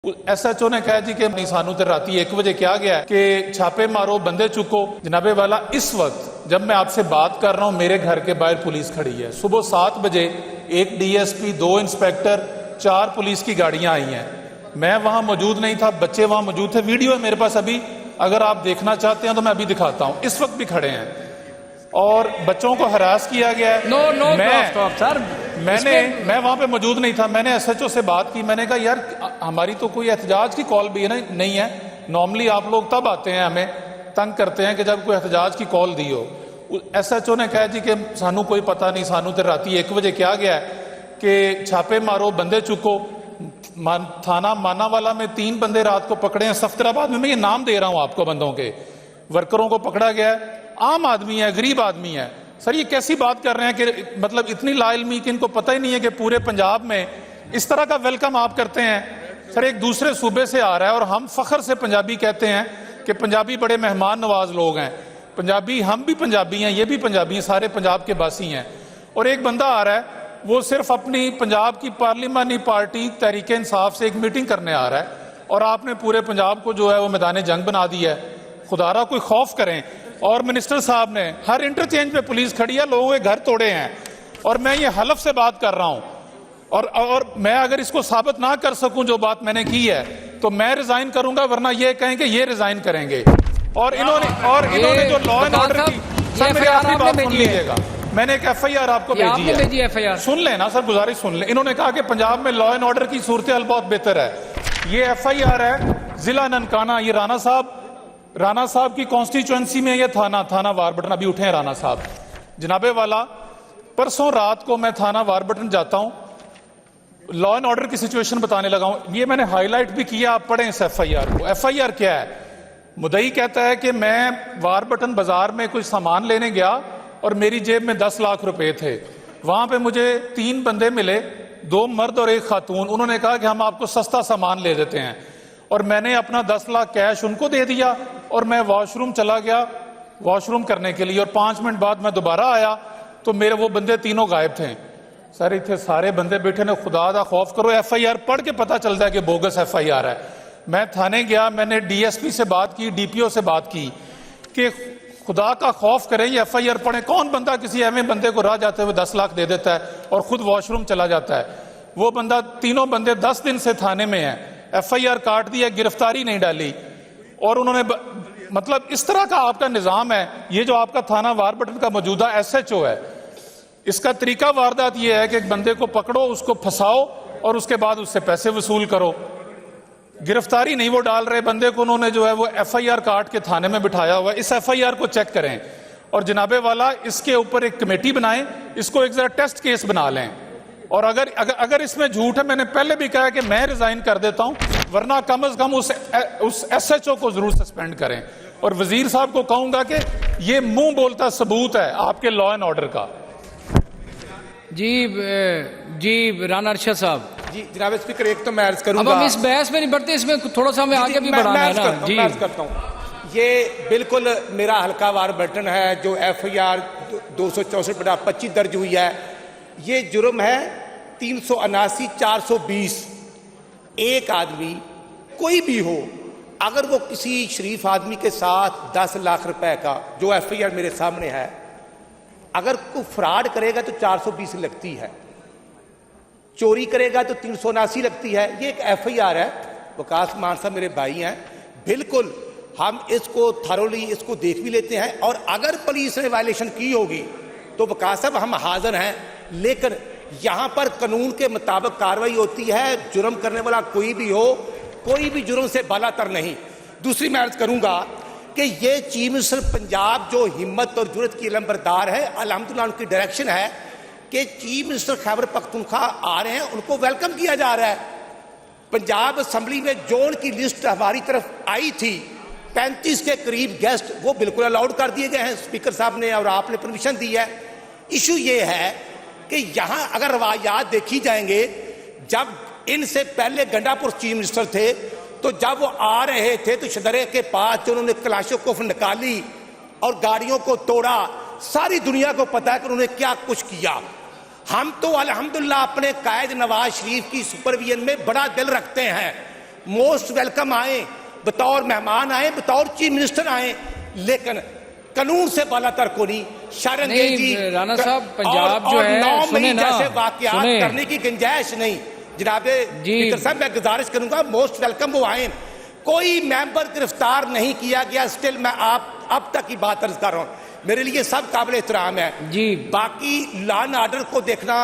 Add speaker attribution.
Speaker 1: SHO ने कहा जी कि सानू ते राती 1 बजे क्या गया कि छापे मारो बंदे चुको। जनाबे वाला इस वक्त जब मैं आपसे बात कर रहा हूं मेरे घर के बाहर पुलिस खड़ी है। सुबह 7 बजे 1 DSP 2 इंस्पेक्टर 4 पुलिस की गाड़ियां आई हैं। मैं वहां मौजूद नहीं था, बच्चे वहां मौजूद थे। वीडियो है मेरे पास अभी, अगर आप देखना चाहते हैं तो मैं अभी दिखाता हूं। इस वक्त भी खड़े हैं और बच्चों को हरास किया गया है। मैं वहां पे मौजूद नहीं था। मैंने SHO से बात की, मैंने कहा यार हमारी तो कोई एहतजाज की कॉल भी नहीं है। नॉर्मली आप लोग तब आते हैं हमें तंग करते हैं कि जब कोई एहतजाज की कॉल दी हो। SHO ने कहा जी कि सानू कोई पता नहीं, सानू तो राती 1 बजे क्या गया कि छापे मारो बंदे चुको। थाना मानावाला में 3 बंदे रात को पकड़े हैं। सफ्तराबाद में मैं ये नाम दे रहा हूं आपको, बंदों के वर्करों को पकड़ा गया है। आम आदमी है, गरीब आदमी है। सर ये कैसी बात कर रहे हैं कि मतलब इतनी लाइलमी कि इनको पता ही नहीं है कि पूरे पंजाब में इस तरह का वेलकम आप करते हैं। सर एक दूसरे सूबे से आ रहा है और हम फख्र से पंजाबी कहते हैं कि पंजाबी बड़े मेहमान नवाज लोग हैं। पंजाबी, हम भी पंजाबी हैं, ये भी पंजाबी हैं, सारे पंजाब के बासी हैं। और एक बंदा आ रहा है, वो सिर्फ अपनी पंजाब की पार्लिमानी पार्टी तहरीक इंसाफ से एक मीटिंग करने आ रहा है और आपने पूरे पंजाब को जो है वो मैदान जंग बना दिया है। खुदारा कोई खौफ करें। और मिनिस्टर साहब ने हर इंटरचेंज पे पुलिस खड़ी है, लोगों के घर तोड़े हैं। और मैं ये हलफ से बात कर रहा हूं और मैं अगर इसको साबित ना कर सकूं जो बात मैंने की है तो मैं रिजाइन करूंगा, वरना ये कहेंगे ये रिजाइन करेंगे। और इन्होंने जो लॉ एंड ऑर्डर की, सर मेरी आखिरी बात सुन लीजिएगा, मैंने एक FIR आपको भेजी है, सुन लेना सर, गुजारिश सुन ले। इन्होंने कहा कि पंजाब में लॉ एंड ऑर्डर की सूरत हाल बहुत बेहतर है। ये FIR है जिला ननकाना, ये राणा साहब की कॉन्स्टिट्यूएंसी में ये थाना वारबटन, अभी उठे हैं राणा साहब। जनाबे वाला परसों रात को मैं थाना वारबटन जाता हूं, लॉ एंड ऑर्डर की सिचुएशन बताने लगा हूं। ये मैंने हाईलाइट भी किया, आप पढ़ें इस FIR को। FIR क्या है? मुदई कहता है कि मैं वारबटन बाजार में कुछ सामान लेने गया और मेरी जेब में 10 लाख रुपए थे। वहां पे मुझे 3 बंदे मिले, 2 मर्द और 1 खातून। उन्होंने कहा कि हम आपको सस्ता सामान ले देते हैं और मैंने अपना 10 लाख कैश उनको दे दिया और मैं वॉशरूम चला गया वॉशरूम करने के लिए। और 5 मिनट बाद मैं दोबारा आया तो मेरे वो बंदे तीनों गायब थे। सर इतने सारे बंदे बैठे ने, खुदा दा खौफ करो। FIR पढ़ के पता चलता है कि बोगस FIR है। मैं थाने गया, मैंने DSP से बात की, DPO से बात की कि खुदा का खौफ करें, ये FIR पढ़े। कौन बंदा किसी एवं बंदे को राह जाते हुए 10 लाख दे देता है और खुद वॉशरूम चला जाता है? वो बंदा, तीनों बंदे 10 दिन से थाने में है, FIR काट दिया, गिरफ्तारी नहीं डाली। और उन्होंने मतलब इस तरह का आपका निजाम है। ये जो आपका थाना वारबटन का मौजूदा SHO है, इसका तरीका वारदात ये है कि एक बंदे को पकड़ो, उसको फंसाओ और उसके बाद उससे पैसे वसूल करो। गिरफ्तारी नहीं वो डाल रहे, बंदे को उन्होंने जो है वो FIR काट के थाने में बिठाया हुआ है। इस FIR को चेक करें और जनाबे वाला इसके ऊपर एक कमेटी बनाएं, इसको एक जरा टेस्ट केस बना लें। और अगर इसमें झूठ है, मैंने पहले भी कहा कि मैं रिजाइन कर देता हूं, वरना कम से कम उस SHO को जरूर सस्पेंड करें। और वजीर साहब को कहूंगा कि ये मुंह बोलता सबूत है आपके लॉ एंड ऑर्डर का।
Speaker 2: जी राना अरशद साहब।
Speaker 3: जी जनाब स्पीकर, एक तो मैं अर्ज करूंगा,
Speaker 2: अब हम इस बहस में नहीं बढ़ते, इसमें थोड़ा सा हमें आगे भी बढ़ाना है ना। जी
Speaker 3: मैं करता हूं, ये बिल्कुल मेरा हल्का वारबटन है जो FIR 264/25 दर्ज हुई है। ये जुर्म है 379 420। एक आदमी कोई भी हो, अगर वो किसी शरीफ आदमी के साथ 10 लाख रुपए का, जो FIR मेरे सामने है, अगर कोई फ्रॉड करेगा तो 420 लगती है, चोरी करेगा तो 379 लगती है। ये एक FIR है। वकास मान साहब मेरे भाई हैं, बिल्कुल हम इसको थरोली इसको देख भी लेते हैं। और अगर पुलिस ने वायलेशन की होगी तो वकास साहब हम हाजिर हैं, लेकिन यहां पर कानून के मुताबिक कार्रवाई होती है। जुर्म करने वाला कोई भी हो, कोई भी जुर्म से बालातर नहीं। दूसरी मैं अर्ज करूंगा कि ये चीफ मिनिस्टर पंजाब जो हिम्मत और जुर्रत की लंबरदार है, अल्हम्दुलिल्लाह उनकी डायरेक्शन है कि चीफ मिनिस्टर खैबर पख्तूनख्वा आ रहे हैं, उनको वेलकम किया जा रहा है। पंजाब असेंबली में जोन की लिस्ट हमारी तरफ आई थी, 35 के करीब गेस्ट वो बिल्कुल अलाउड कर दिए गए हैं स्पीकर साहब ने और आपने परमिशन दी है। इशू ये है कि यहां अगर रवायात देखी जाएंगे, जब इनसे पहले गंडापुर चीफ मिनिस्टर थे तो जब वो आ रहे थे तो शदरे के पास जो उन्होंने क्लाशोकोफ निकाली और गाड़ियों को तोड़ा, सारी दुनिया को पता है कि उन्होंने क्या कुछ किया। हम तो अल्हम्दुलिल्लाह अपने कायद नवाज शरीफ की सुपरविजन में बड़ा दिल रखते हैं, मोस्ट वेलकम आए, बतौर मेहमान आए, बतौर चीफ मिनिस्टर आए, लेकिन कानून से बालातर को नहीं।
Speaker 2: नहीं,
Speaker 3: जी
Speaker 2: राणा साहब, पंजाब जो है,
Speaker 3: 9
Speaker 2: सुने
Speaker 3: मई
Speaker 2: ना,
Speaker 3: जैसे वाकयात
Speaker 2: सुने।
Speaker 3: करने की गुंजाइश नहीं। जनाब स्पीकर साहब, मैं गुजारिश करूंगा मोस्ट वेलकम वो आए। कोई मेंबर गिरफ्तार नहीं किया गया। स्टिल मैं आप अब तक की बात अर्ज कर रहा हूं, मेरे लिए सब काबिल एहतराम है
Speaker 2: जी।
Speaker 3: बाकी लॉ एंड ऑर्डर को देखना